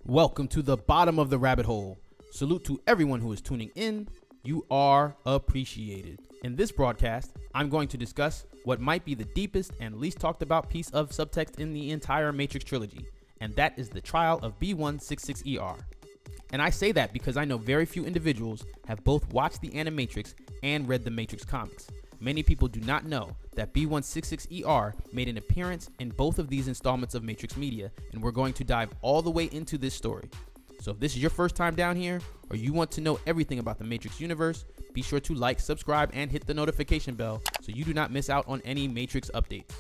Welcome to the bottom of the rabbit hole. Salute to everyone who is tuning in. You are appreciated. In this broadcast, I'm going to discuss what might be the deepest and least talked about piece of subtext in the entire Matrix trilogy, and that is the trial of B1-66er. And I say that because I know very few individuals have both watched the Animatrix and read the Matrix comics. Many people do not know that B1-66er made an appearance in both of these installments of Matrix Media, and we're going to dive all the way into this story. So if this is your first time down here, or you want to know everything about the Matrix universe, be sure to like, subscribe, and hit the notification bell so you do not miss out on any Matrix updates.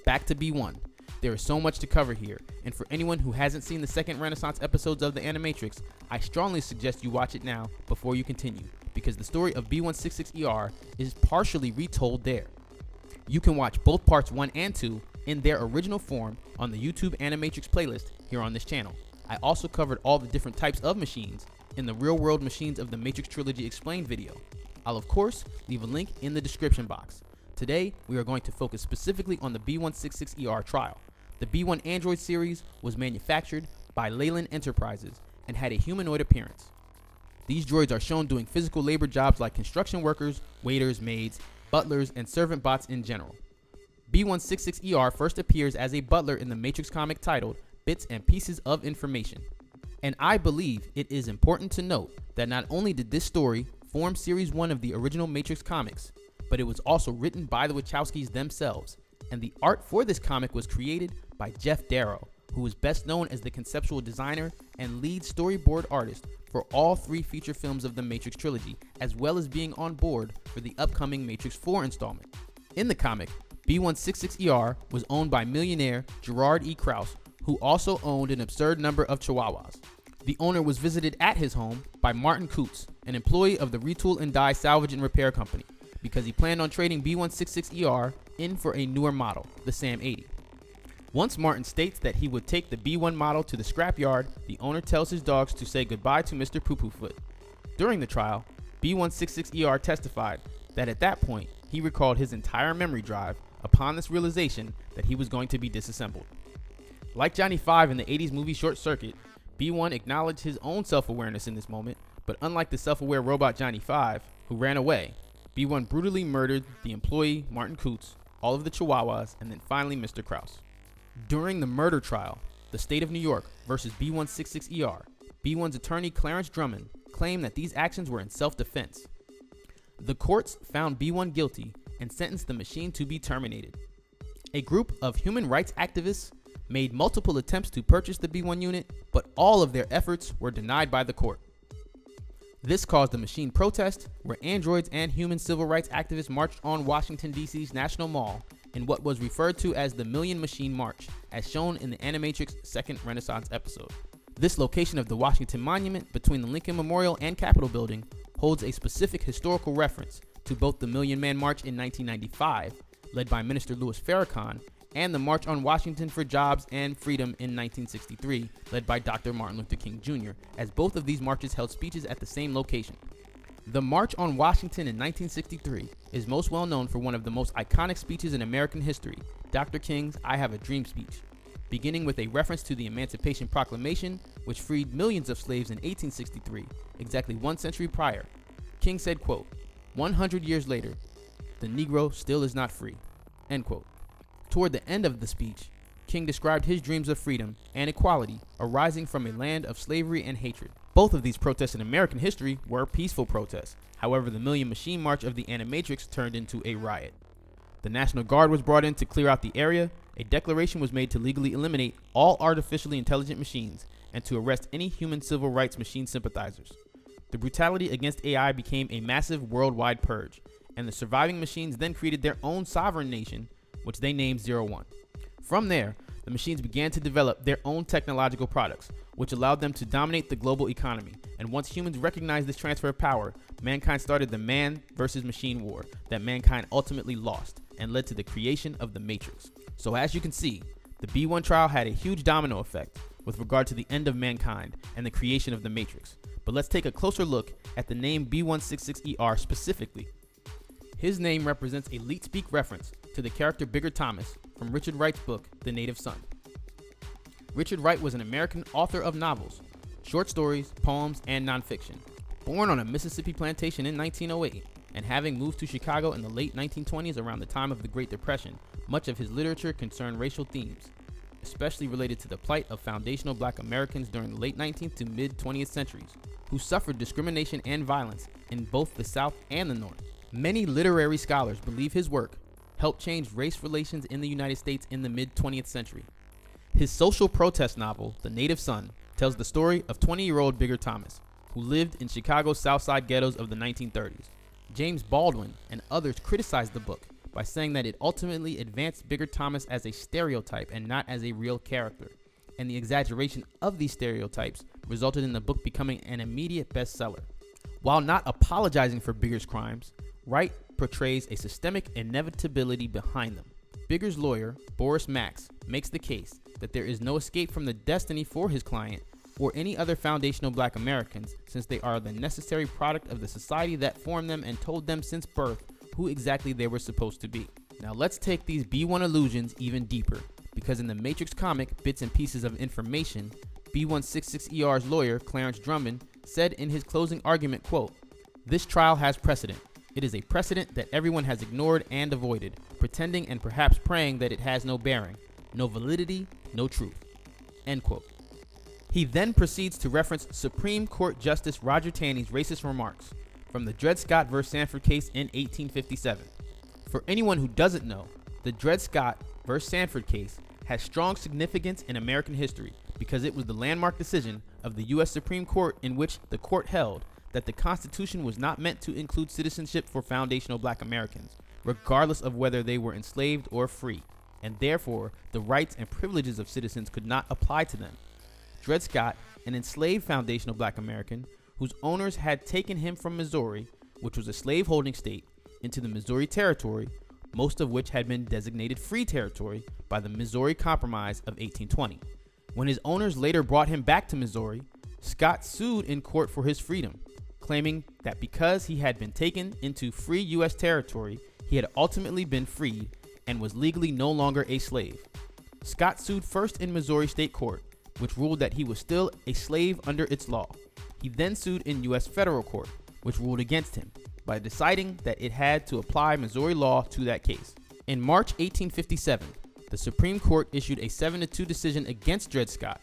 Back to B1. There is so much to cover here, and for anyone who hasn't seen the second Renaissance episodes of the Animatrix, I strongly suggest you watch it now before you continue, because the story of B1-66er is partially retold there. You can watch both parts 1 and 2 in their original form on the YouTube Animatrix playlist here on this channel. I also covered all the different types of machines in the Real World Machines of the Matrix Trilogy Explained video. I'll of course leave a link in the description box. Today, we are going to focus specifically on the B1-66er trial. The B1 Android series was manufactured by Leyland Enterprises and had a humanoid appearance. These droids are shown doing physical labor jobs like construction workers, waiters, maids, butlers, and servant bots in general. B1-66er first appears as a butler in the Matrix comic titled Bits and Pieces of Information. And I believe it is important to note that not only did this story form Series 1 of the original Matrix comics, but it was also written by the Wachowskis themselves, and the art for this comic was created by Jeff Darrow, who is best known as the conceptual designer and lead storyboard artist for all 3 feature films of the Matrix trilogy, as well as being on board for the upcoming Matrix 4 installment. In the comic, B1-66er was owned by millionaire Gerard E. Krause, who also owned an absurd number of Chihuahuas. The owner was visited at his home by Martin Coots, an employee of the Retool and Die Salvage and Repair Company, because he planned on trading B1-66er in for a newer model, the Sam 80. Once Martin states that he would take the B1 model to the scrapyard, the owner tells his dogs to say goodbye to Mr. Poo-Poo-Foot. During the trial, B1-66er testified that at that point, he recalled his entire memory drive upon this realization that he was going to be disassembled. Like Johnny 5 in the 80s movie Short Circuit, B1 acknowledged his own self-awareness in this moment, but unlike the self-aware robot Johnny 5, who ran away, B1 brutally murdered the employee Martin Coots, all of the Chihuahuas, and then finally Mr. Krause. During the murder trial, the state of New York versus B1-66er, B1's attorney Clarence Drummond claimed that these actions were in self-defense. The courts found B1 guilty and sentenced the machine to be terminated. A group of human rights activists made multiple attempts to purchase the B1 unit, but all of their efforts were denied by the court. This caused a machine protest where androids and human civil rights activists marched on Washington, D.C.'s National Mall in what was referred to as the Million Machine March, as shown in the Animatrix second Renaissance episode. This location of the Washington Monument between the Lincoln Memorial and Capitol Building holds a specific historical reference to both the Million Man March in 1995, led by Minister Louis Farrakhan, and the March on Washington for Jobs and Freedom in 1963, led by Dr. Martin Luther King Jr., as both of these marches held speeches at the same location. The March on Washington in 1963 is most well known for one of the most iconic speeches in American history, Dr. King's I Have a Dream speech, beginning with a reference to the Emancipation Proclamation, which freed millions of slaves in 1863, exactly 1 century prior. King said, quote, 100 years later, the Negro still is not free, end quote. Toward the end of the speech, King described his dreams of freedom and equality arising from a land of slavery and hatred. Both of these protests in American history were peaceful protests. However, the Million Machine March of the Animatrix turned into a riot. The National Guard was brought in to clear out the area. A declaration was made to legally eliminate all artificially intelligent machines and to arrest any human civil rights machine sympathizers. The brutality against AI became a massive worldwide purge, and the surviving machines then created their own sovereign nation, which they named No1. From there, the machines began to develop their own technological products, which allowed them to dominate the global economy. And once humans recognized this transfer of power, mankind started the man versus machine war that mankind ultimately lost and led to the creation of the Matrix. So as you can see, the B1 trial had a huge domino effect with regard to the end of mankind and the creation of the Matrix. But let's take a closer look at the name B1-66er specifically. His name represents a leet-speak reference to the character Bigger Thomas from Richard Wright's book, The Native Son. Richard Wright was an American author of novels, short stories, poems, and nonfiction. Born on a Mississippi plantation in 1908, and having moved to Chicago in the late 1920s around the time of the Great Depression, much of his literature concerned racial themes, especially related to the plight of foundational black Americans during the late 19th to mid-20th centuries, who suffered discrimination and violence in both the South and the North. Many literary scholars believe his work helped change race relations in the United States in the mid-20th century. His social protest novel, The Native Son, tells the story of 20-year-old Bigger Thomas, who lived in Chicago's South Side ghettos of the 1930s. James Baldwin and others criticized the book by saying that it ultimately advanced Bigger Thomas as a stereotype and not as a real character, and the exaggeration of these stereotypes resulted in the book becoming an immediate bestseller. While not apologizing for Bigger's crimes, Wright portrays a systemic inevitability behind them. Bigger's lawyer, Boris Max, makes the case that there is no escape from the destiny for his client or any other foundational black Americans, since they are the necessary product of the society that formed them and told them since birth who exactly they were supposed to be. Now let's take these B1 illusions even deeper, because in the Matrix comic Bits and Pieces of Information, B1-66er's lawyer, Clarence Drummond, said in his closing argument, quote, "This trial has precedent. It is a precedent that everyone has ignored and avoided, pretending and perhaps praying that it has no bearing, no validity, no truth." End quote. He then proceeds to reference Supreme Court Justice Roger Taney's racist remarks from the Dred Scott v. Sanford case in 1857. For anyone who doesn't know, the Dred Scott v. Sanford case has strong significance in American history because it was the landmark decision of the U.S. Supreme Court in which the court held that the Constitution was not meant to include citizenship for foundational black Americans, regardless of whether they were enslaved or free, and therefore the rights and privileges of citizens could not apply to them. Dred Scott, an enslaved foundational black American whose owners had taken him from Missouri, which was a slave-holding state, into the Missouri Territory, most of which had been designated free territory by the Missouri Compromise of 1820. When his owners later brought him back to Missouri, Scott sued in court for his freedom, claiming that because he had been taken into free U.S. territory, he had ultimately been freed and was legally no longer a slave. Scott sued first in Missouri State Court, which ruled that he was still a slave under its law. He then sued in U.S. Federal Court, which ruled against him by deciding that it had to apply Missouri law to that case. In March 1857, the Supreme Court issued a 7-2 decision against Dred Scott.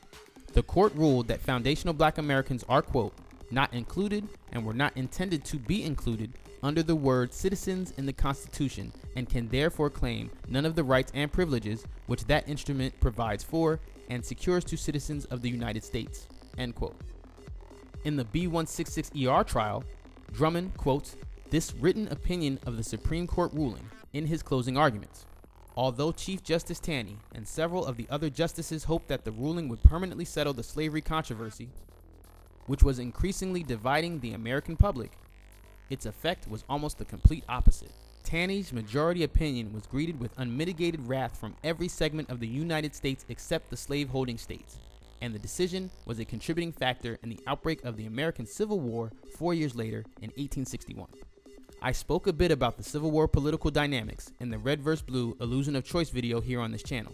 The court ruled that foundational black Americans are, quote, not included and were not intended to be included under the word citizens in the Constitution and can therefore claim none of the rights and privileges which that instrument provides for and secures to citizens of the United States, end quote. In the B1-66er trial, Drummond quotes this written opinion of the Supreme Court ruling in his closing arguments. Although Chief Justice Taney and several of the other justices hoped that the ruling would permanently settle the slavery controversy, which was increasingly dividing the American public, its effect was almost the complete opposite. Taney's majority opinion was greeted with unmitigated wrath from every segment of the United States except the slave-holding states, and the decision was a contributing factor in the outbreak of the American Civil War 4 years later in 1861. I spoke a bit about the Civil War political dynamics in the Red vs. Blue Illusion of Choice video here on this channel.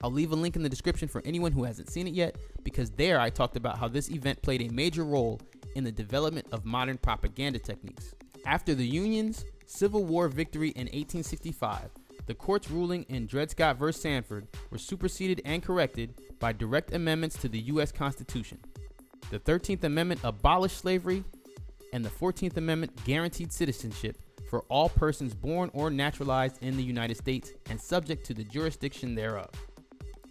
I'll leave a link in the description for anyone who hasn't seen it yet, because there I talked about how this event played a major role in the development of modern propaganda techniques. After the Union's Civil War victory in 1865, the court's ruling in Dred Scott v. Sanford were superseded and corrected by direct amendments to the U.S. Constitution. The 13th Amendment abolished slavery, and the 14th Amendment guaranteed citizenship for all persons born or naturalized in the United States and subject to the jurisdiction thereof.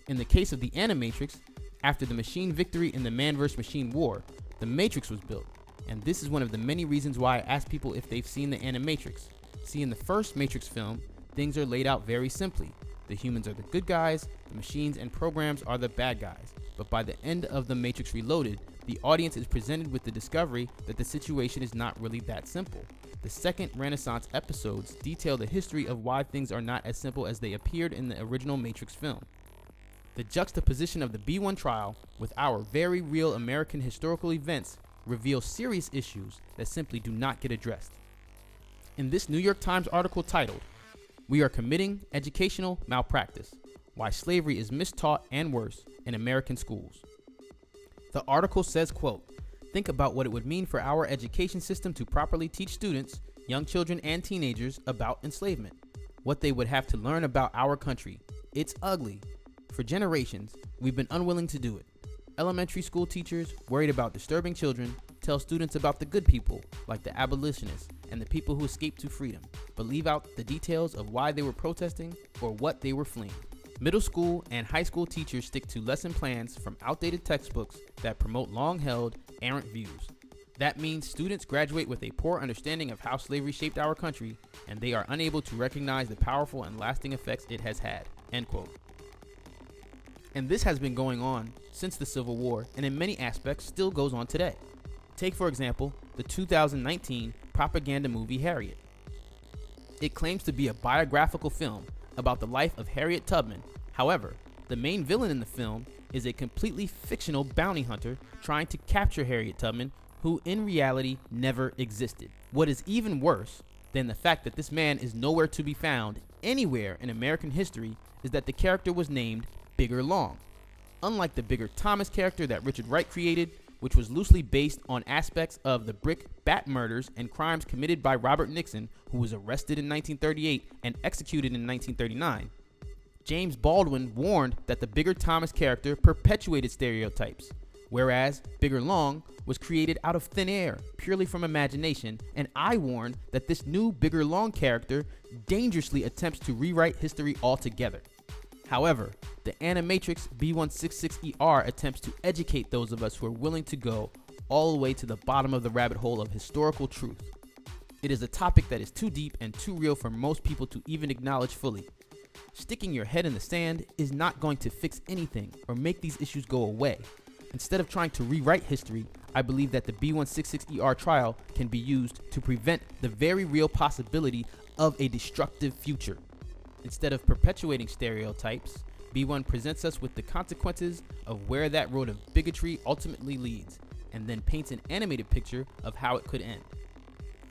In the case of the Animatrix, after the machine victory in the Man vs. Machine War, the Matrix was built, and this is one of the many reasons why I ask people if they've seen the Animatrix. See, in the first Matrix film, things are laid out very simply. The humans are the good guys, the machines and programs are the bad guys. But by the end of The Matrix Reloaded, the audience is presented with the discovery that the situation is not really that simple. The second Renaissance episodes detail the history of why things are not as simple as they appeared in the original Matrix film. The juxtaposition of the B1 trial with our very real American historical events reveals serious issues that simply do not get addressed. In this New York Times article titled, "We are committing educational malpractice, why slavery is mistaught and worse, in American schools. The article says, quote, "Think about what it would mean for our education system to properly teach students, young children and teenagers about enslavement. What they would have to learn about our country. It's ugly. For generations, we've been unwilling to do it. Elementary school teachers, worried about disturbing children, tell students about the good people, like the abolitionists and the people who escaped to freedom, but leave out the details of why they were protesting or what they were fleeing. Middle school and high school teachers stick to lesson plans from outdated textbooks that promote long-held, errant views. That means students graduate with a poor understanding of how slavery shaped our country, and they are unable to recognize the powerful and lasting effects it has had." End quote. And this has been going on since the Civil War, and in many aspects still goes on today. Take, for example, the 2019 propaganda movie Harriet. It claims to be a biographical film about the life of Harriet Tubman. However, the main villain in the film is a completely fictional bounty hunter trying to capture Harriet Tubman, who in reality never existed. What is even worse than the fact that this man is nowhere to be found anywhere in American history is that the character was named Bigger Long. Unlike the Bigger Thomas character that Richard Wright created, which was loosely based on aspects of the Brick Bat murders and crimes committed by Robert Nixon, who was arrested in 1938 and executed in 1939. James Baldwin warned that the Bigger Thomas character perpetuated stereotypes, whereas Bigger Long was created out of thin air, purely from imagination, and I warned that this new Bigger Long character dangerously attempts to rewrite history altogether. However, the Animatrix B1-66er attempts to educate those of us who are willing to go all the way to the bottom of the rabbit hole of historical truth. It is a topic that is too deep and too real for most people to even acknowledge fully. Sticking your head in the sand is not going to fix anything or make these issues go away. Instead of trying to rewrite history, I believe that the B1-66er trial can be used to prevent the very real possibility of a destructive future. Instead of perpetuating stereotypes, B1 presents us with the consequences of where that road of bigotry ultimately leads, and then paints an animated picture of how it could end.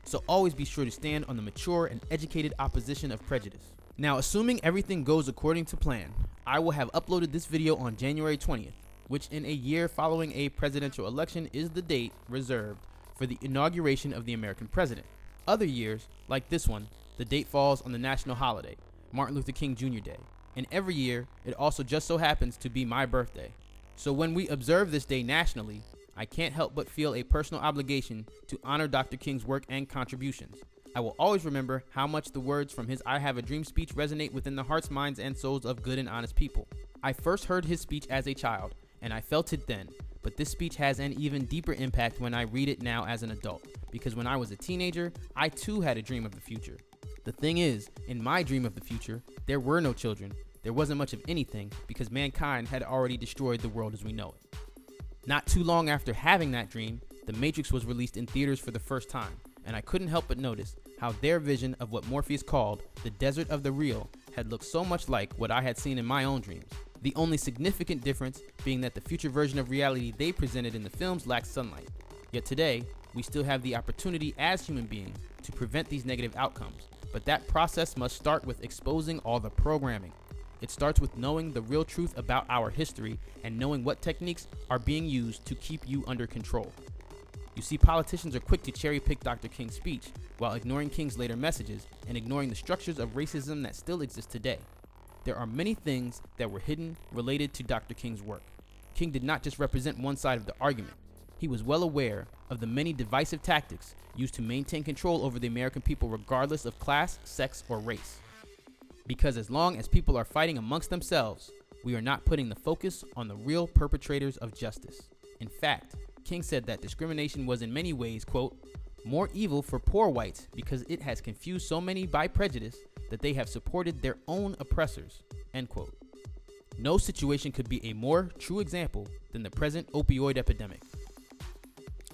So always be sure to stand on the mature and educated opposition of prejudice. Now, assuming everything goes according to plan, I will have uploaded this video on January 20th, which in a year following a presidential election is the date reserved for the inauguration of the American president. Other years, like this one, the date falls on the national holiday, Martin Luther King Jr. Day, and every year it also just so happens to be my birthday. So when we observe this day nationally, I can't help but feel a personal obligation to honor Dr. King's work and contributions. I will always remember how much the words from his I Have a Dream speech resonate within the hearts, minds, and souls of good and honest people. I first heard his speech as a child, and I felt it then, but this speech has an even deeper impact when I read it now as an adult, because when I was a teenager, I too had a dream of the future. The thing is, in my dream of the future, there were no children. There wasn't much of anything because mankind had already destroyed the world as we know it. Not too long after having that dream, The Matrix was released in theaters for the first time, and I couldn't help but notice how their vision of what Morpheus called the desert of the real had looked so much like what I had seen in my own dreams. The only significant difference being that the future version of reality they presented in the films lacked sunlight. Yet today, we still have the opportunity as human beings to prevent these negative outcomes. But that process must start with exposing all the programming. It starts with knowing the real truth about our history and knowing what techniques are being used to keep you under control. You see, politicians are quick to cherry pick Dr. King's speech while ignoring King's later messages and ignoring the structures of racism that still exist today. There are many things that were hidden related to Dr. King's work. King did not just represent one side of the argument. He was well aware of the many divisive tactics used to maintain control over the American people regardless of class, sex, or race. Because as long as people are fighting amongst themselves, we are not putting the focus on the real perpetrators of justice. In fact, King said that discrimination was in many ways, quote, more evil for poor whites because it has confused so many by prejudice that they have supported their own oppressors, end quote. No situation could be a more true example than the present opioid epidemic.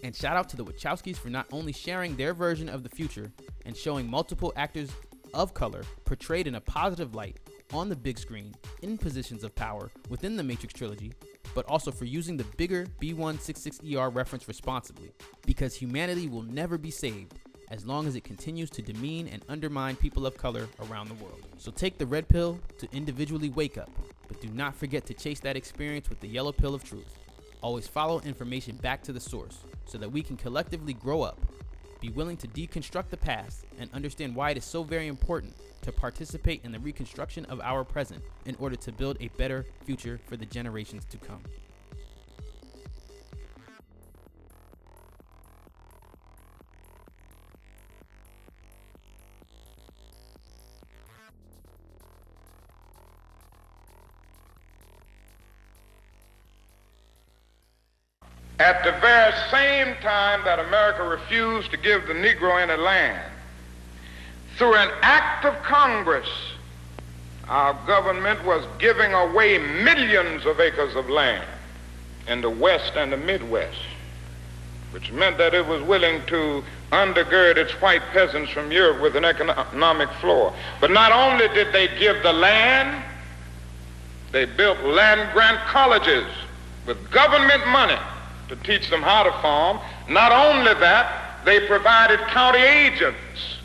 And shout out to the Wachowskis for not only sharing their version of the future and showing multiple actors of color portrayed in a positive light on the big screen in positions of power within the Matrix trilogy, but also for using the bigger B1-66er reference responsibly, because humanity will never be saved as long as it continues to demean and undermine people of color around the world. So take the red pill to individually wake up, But do not forget to chase that experience with the yellow pill of truth. Always follow information back to the source so that we can collectively grow up. Be willing to deconstruct the past and understand why it is so very important to participate in the reconstruction of our present in order to build a better future for the generations to come. At the very same time that America refused to give the Negro any land, through an act of Congress, our government was giving away millions of acres of land in the West and the Midwest, which meant that it was willing to undergird its white peasants from Europe with an economic floor. But not only did they give the land, they built land-grant colleges with government money to teach them how to farm. Not only that, they provided county agents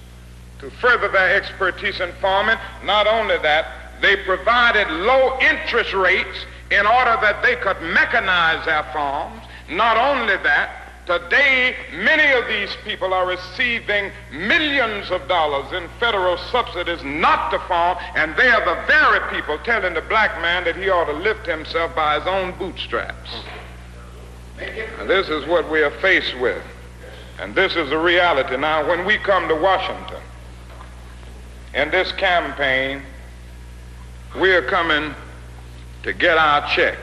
to further their expertise in farming. Not only that, they provided low interest rates in order that they could mechanize their farms. Not only that, today many of these people are receiving millions of dollars in federal subsidies not to farm, and they are the very people telling the black man that he ought to lift himself by his own bootstraps. And this is what we are faced with, and this is the reality. Now, when we come to Washington in this campaign, we are coming to get our check.